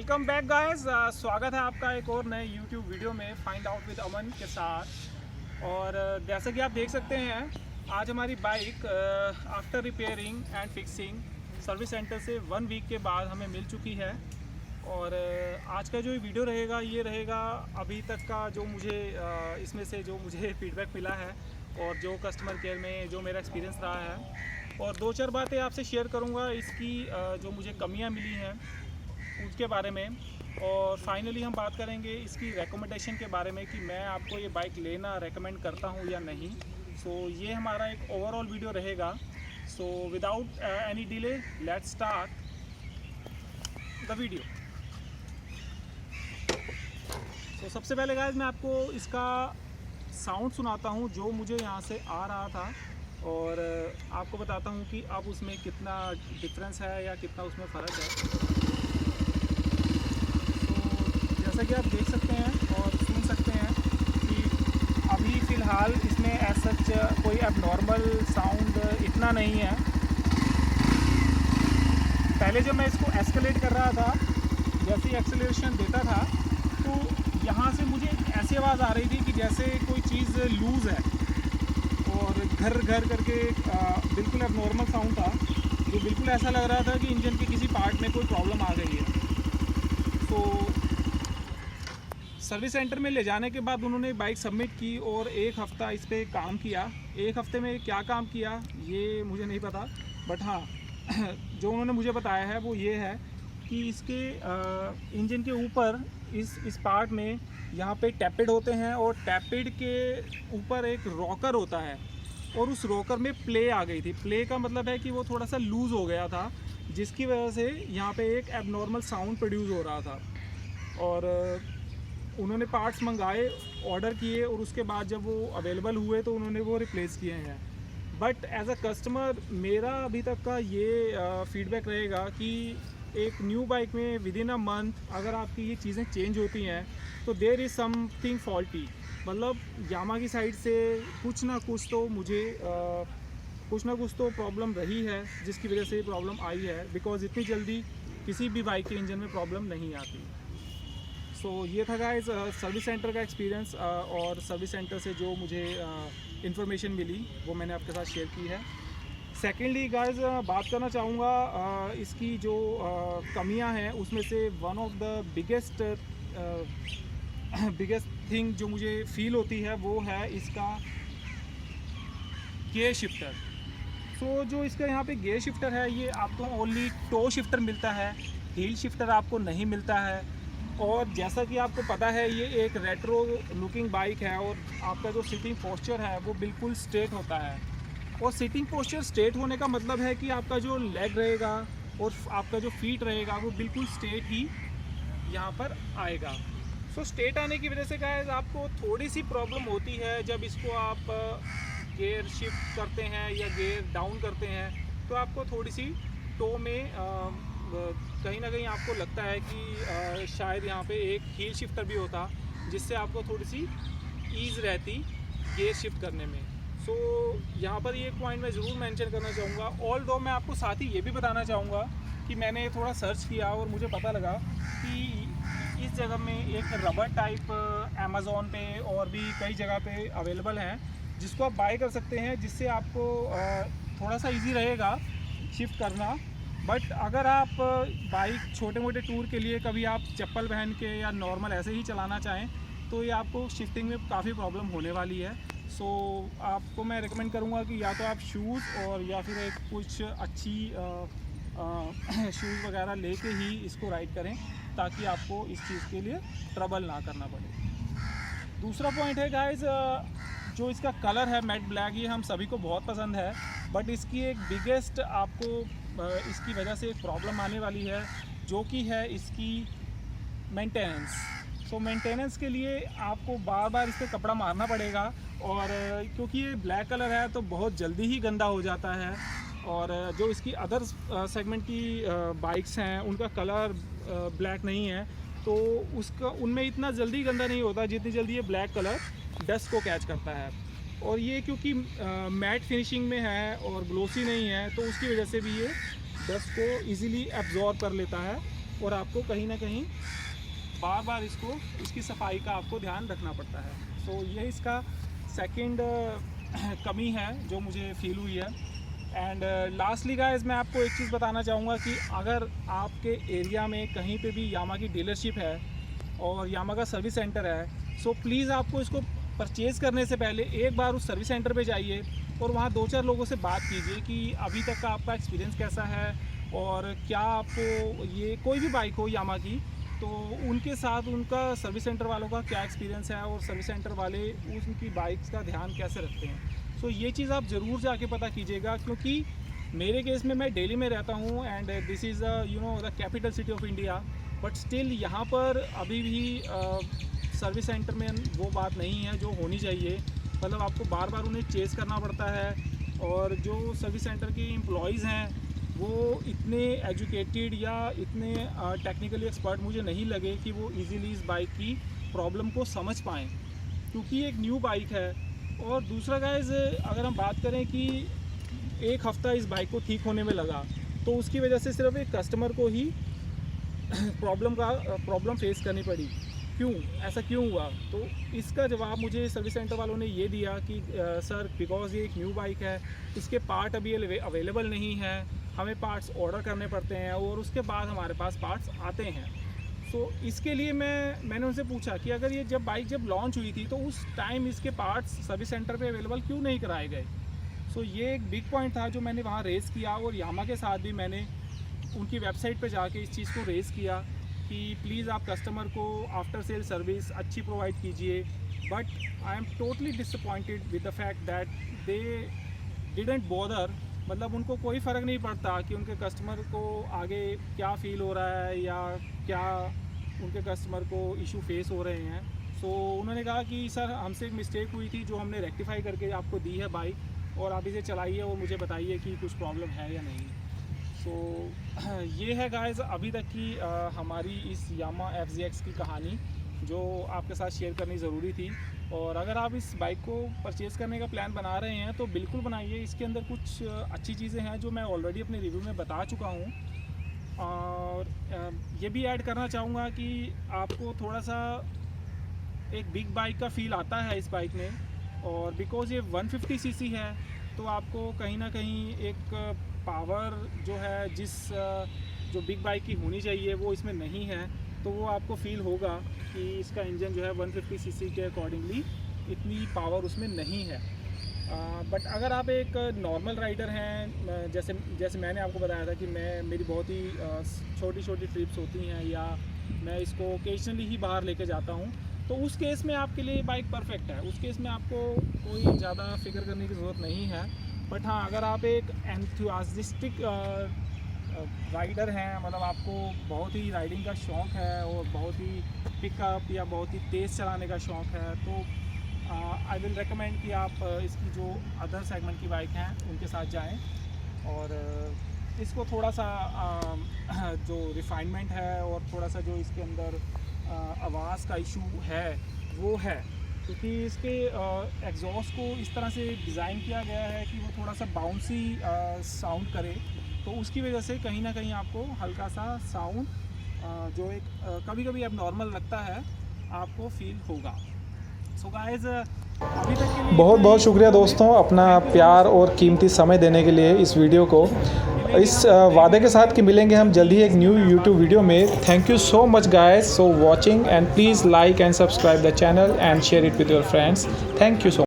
Welcome back guys. स्वागत है आपका एक और नए YouTube वीडियो में फाइंड आउट विद अमन के साथ। और जैसा कि आप देख सकते हैं, आज हमारी bike after repairing and fixing service centre से 1 वीक के बाद हमें मिल चुकी है। और आज का जो ये वीडियो रहेगा ये रहेगा अभी तक का जो मुझे इसमें से जो मुझे फीडबैक मिला है और जो कस्टमर केयर में जो मेरा एक्सपीरियंस रहा है, और 2-4 बातें आपसे शेयर करूँगा इसकी जो मुझे कमियाँ मिली हैं उसके बारे में। और फाइनली हम बात करेंगे इसकी रिकमेंडेशन के बारे में कि मैं आपको ये बाइक लेना रेकमेंड करता हूँ या नहीं। सो ये हमारा एक ओवरऑल वीडियो रहेगा। So without any delay let's start the video. तो सबसे पहले गाइस मैं आपको इसका साउंड सुनाता हूँ जो मुझे यहाँ से आ रहा था, और आपको बताता हूँ कि अब उसमें कितना डिफरेंस है या कितना उसमें फ़र्क है। जैसा कि आप देख सकते हैं और सुन सकते हैं कि अभी फ़िलहाल इसमें एज सच कोई एबनॉर्मल साउंड इतना नहीं है। पहले जब मैं इसको एस्केलेट कर रहा था, जैसे ही एक्सेलरेशन देता था तो यहाँ से मुझे ऐसी आवाज़ आ रही थी कि जैसे कोई चीज़ लूज़ है, और घर घर करके बिल्कुल एबनॉर्मल साउंड था जो बिल्कुल ऐसा लग रहा था कि इंजन के किसी पार्ट में कोई प्रॉब्लम आ गई है। तो सर्विस सेंटर में ले जाने के बाद उन्होंने बाइक सबमिट की और 1 हफ़्ता इस पर काम किया। 1 हफ़्ते में क्या काम किया ये मुझे नहीं पता, बट हाँ जो उन्होंने मुझे बताया है वो ये है कि इसके इंजन के ऊपर इस पार्ट में यहाँ पे टैपेड होते हैं, और टैपेड के ऊपर एक रॉकर होता है, और उस रॉकर में प्ले आ गई थी। प्ले का मतलब है कि वो थोड़ा सा लूज़ हो गया था, जिसकी वजह से यहाँ पे एक एबनॉर्मल साउंड प्रोड्यूस हो रहा था। और उन्होंने पार्ट्स मंगाए, ऑर्डर किए, और उसके बाद जब वो अवेलेबल हुए तो उन्होंने वो रिप्लेस किए हैं। बट एज अ कस्टमर मेरा अभी तक का ये फीडबैक रहेगा कि एक न्यू बाइक में विद इन अ मंथ अगर आपकी ये चीज़ें चेंज होती हैं तो देयर इज़ समथिंग फॉल्टी। मतलब यामा की साइड से कुछ ना कुछ तो प्रॉब्लम रही है जिसकी वजह से ये प्रॉब्लम आई है, बिकॉज इतनी जल्दी किसी भी बाइक के इंजन में प्रॉब्लम नहीं आती। सो ये था गाइस सर्विस सेंटर का एक्सपीरियंस, और सर्विस सेंटर से जो मुझे इन्फॉर्मेशन मिली वो मैंने आपके साथ शेयर की है। सेकेंडली गाइस बात करना चाहूँगा इसकी जो कमियां हैं उसमें से one of the biggest thing जो मुझे फील होती है वो है इसका गियर शिफ्टर। सो जो इसका यहाँ पे गियर शिफ्टर है ये आपको ओनली टो शिफ्टर मिलता है, हील शिफ्टर आपको नहीं मिलता है। और जैसा कि आपको पता है ये एक रेट्रो लुकिंग बाइक है, और आपका जो सिटिंग पोस्चर है वो बिल्कुल स्ट्रेट होता है। और सिटिंग पोस्चर स्ट्रेट होने का मतलब है कि आपका जो लेग रहेगा और आपका जो फीट रहेगा वो बिल्कुल स्ट्रेट ही यहाँ पर आएगा। सो स्ट्रेट आने की वजह से गाइस आपको थोड़ी सी प्रॉब्लम होती है जब इसको आप गियर शिफ्ट करते हैं या गियर डाउन करते हैं, तो आपको थोड़ी सी टो में कहीं ना कहीं आपको लगता है कि शायद यहाँ पे एक हील शिफ्टर भी होता जिससे आपको थोड़ी सी ईज़ रहती गियर शिफ्ट करने में। सो यहाँ पर ये पॉइंट मैं ज़रूर मेंशन करना चाहूँगा। ऑल दो मैं आपको साथ ही ये भी बताना चाहूँगा कि मैंने थोड़ा सर्च किया और मुझे पता लगा कि इस जगह में एक रबर टाइप अमेज़ॉन पे और भी कई जगह पे अवेलेबल हैं जिसको आप बाय कर सकते हैं, जिससे आपको थोड़ा सा ईजी रहेगा शिफ्ट करना। बट अगर आप बाइक छोटे मोटे टूर के लिए कभी आप चप्पल पहन के या नॉर्मल ऐसे ही चलाना चाहें तो ये आपको शिफ्टिंग में काफ़ी प्रॉब्लम होने वाली है। सो आपको मैं रिकमेंड करूँगा कि या तो आप शूज़ और या फिर एक कुछ अच्छी शूज़ वगैरह लेके ही इसको राइड करें ताकि आपको इस चीज़ के लिए ट्रबल ना करना पड़े। दूसरा पॉइंट है गाइस, जो इसका कलर है मैट ब्लैक, ये हम सभी को बहुत पसंद है, बट इसकी एक बिगेस्ट आपको इसकी वजह से एक प्रॉब्लम आने वाली है जो कि है इसकी मेंटेनेंस। सो मेंटेनेंस के लिए आपको बार बार इस पर कपड़ा मारना पड़ेगा, और क्योंकि ये ब्लैक कलर है तो बहुत जल्दी ही गंदा हो जाता है। और जो इसकी अदर सेगमेंट की बाइक्स हैं उनका कलर ब्लैक नहीं है, तो उनमें इतना जल्दी गंदा नहीं होता जितनी जल्दी ये ब्लैक कलर डस्ट को कैच करता है। और ये क्योंकि मैट फिनिशिंग में है और ग्लोसी नहीं है तो उसकी वजह से भी ये डस्ट को इजीली एब्जॉर्ब कर लेता है। और आपको कहीं ना कहीं बार बार इसकी सफाई का आपको ध्यान रखना पड़ता है। सो ये इसका सेकंड कमी है जो मुझे फील हुई है। एंड लास्टली गाइस, मैं आपको एक चीज़ बताना चाहूँगा कि अगर आपके एरिया में कहीं पे भी यामा की डीलरशिप है और यामा का सर्विस सेंटर है, सो प्लीज़ आपको इसको परचेज़ करने से पहले एक बार उस सर्विस सेंटर पे जाइए और वहाँ 2-4 लोगों से बात कीजिए कि अभी तक का आपका एक्सपीरियंस कैसा है और क्या आपको ये कोई भी बाइक हो यामा की, तो उनके साथ उनका सर्विस सेंटर वालों का क्या एक्सपीरियंस है और सर्विस सेंटर वाले उनकी बाइक्स का ध्यान कैसे रखते हैं। सो ये चीज़ आप ज़रूर जाके पता कीजिएगा, क्योंकि मेरे केस में मैं दिल्ली में रहता हूँ and this is the capital city of India, but still यहाँ पर अभी भी सर्विस सेंटर में वो बात नहीं है जो होनी चाहिए। मतलब आपको बार बार उन्हें चेज़ करना पड़ता है और जो सर्विस सेंटर के एम्प्लॉयज़ हैं वो इतने एजुकेटेड या इतने टेक्निकली एक्सपर्ट मुझे नहीं लगे कि वो इजीली इस बाइक की प्रॉब्लम को समझ पाएँ, क्योंकि एक न्यू बाइक है। और दूसरा गाइस, अगर हम बात करें कि एक हफ़्ता इस बाइक को ठीक होने में लगा, तो उसकी वजह से सिर्फ एक कस्टमर को ही प्रॉब्लम फेस करनी पड़ी। क्यों ऐसा क्यों हुआ? तो इसका जवाब मुझे सर्विस सेंटर वालों ने ये दिया कि सर, बिकॉज़ ये एक न्यू बाइक है, इसके पार्ट अभी अवेलेबल नहीं है, हमें पार्ट्स ऑर्डर करने पड़ते हैं और उसके बाद हमारे पास पार्ट्स आते हैं। सो इसके लिए मैंने उनसे पूछा कि अगर ये बाइक जब लॉन्च हुई थी तो उस टाइम इसके पार्ट्स सर्विस सेंटर पे अवेलेबल क्यों नहीं कराए गए। सो ये एक बिग पॉइंट था जो मैंने वहाँ रेज़ किया, और यामा के साथ भी मैंने उनकी वेबसाइट पे जाके इस चीज़ को रेज़ किया कि प्लीज़ आप कस्टमर को आफ्टर सेल सर्विस अच्छी प्रोवाइड कीजिए। But I am totally disappointed with the fact that they didn't bother. मतलब उनको कोई फ़र्क नहीं पड़ता कि उनके कस्टमर को आगे क्या फ़ील हो रहा है या क्या उनके कस्टमर को इशू फेस हो रहे हैं। सो उन्होंने कहा कि सर, हमसे एक मिस्टेक हुई थी जो हमने रेक्टिफाई करके आपको दी है बाइक, और आप इसे चलाइए और मुझे बताइए कि कुछ प्रॉब्लम है या नहीं। सो ये है गाइस अभी तक की हमारी इस यामा FZX की कहानी जो आपके साथ शेयर करनी ज़रूरी थी। और अगर आप इस बाइक को परचेज़ करने का प्लान बना रहे हैं तो बिल्कुल बनाइए। इसके अंदर कुछ अच्छी चीज़ें हैं जो मैं ऑलरेडी अपने रिव्यू में बता चुका हूँ, और ये भी ऐड करना चाहूँगा कि आपको थोड़ा सा एक बिग बाइक का फ़ील आता है इस बाइक में, और बिकॉज़ ये 150 सीसी है तो आपको कहीं ना कहीं एक पावर जो है जो बिग बाइक की होनी चाहिए वो इसमें नहीं है, तो वो आपको फील होगा कि इसका इंजन जो है 150 सीसी के अकॉर्डिंगली इतनी पावर उसमें नहीं है। बट अगर आप एक नॉर्मल राइडर हैं, जैसे मैंने आपको बताया था कि मेरी बहुत ही छोटी छोटी ट्रिप्स होती हैं या मैं इसको ओकेजनली ही बाहर लेके जाता हूँ, तो उस केस में आपके लिए बाइक परफेक्ट है। उस केस में आपको कोई ज़्यादा फिक्र करने की ज़रूरत नहीं है। बट हाँ, अगर आप एक एंथुसियास्टिक राइडर हैं, मतलब आपको बहुत ही राइडिंग का शौक़ है और बहुत ही पिकअप या बहुत ही तेज़ चलाने का शौक़ है, तो आई विल रेकमेंड कि आप इसकी जो अदर सेगमेंट की बाइक हैं उनके साथ जाएं, और इसको थोड़ा सा जो रिफाइनमेंट है और थोड़ा सा जो इसके अंदर आवाज़ का इशू है वो है, क्योंकि इसके एग्जॉस्ट को इस तरह से डिज़ाइन किया गया है कि वो थोड़ा सा बाउंसी साउंड करे, तो उसकी वजह से कहीं ना कहीं आपको हल्का सा साउंड जो एक कभी कभी अब नॉर्मल लगता है आपको फील होगा। सो गाइस, अभी तक के लिए बहुत बहुत शुक्रिया दोस्तों, अपना प्यार और कीमती समय देने के लिए इस वीडियो को, इस वादे के साथ कि मिलेंगे हम जल्दी एक न्यू यूट्यूब वीडियो में। Thank you so much guys for watching, and please like and subscribe the channel and share it with your friends. Thank you so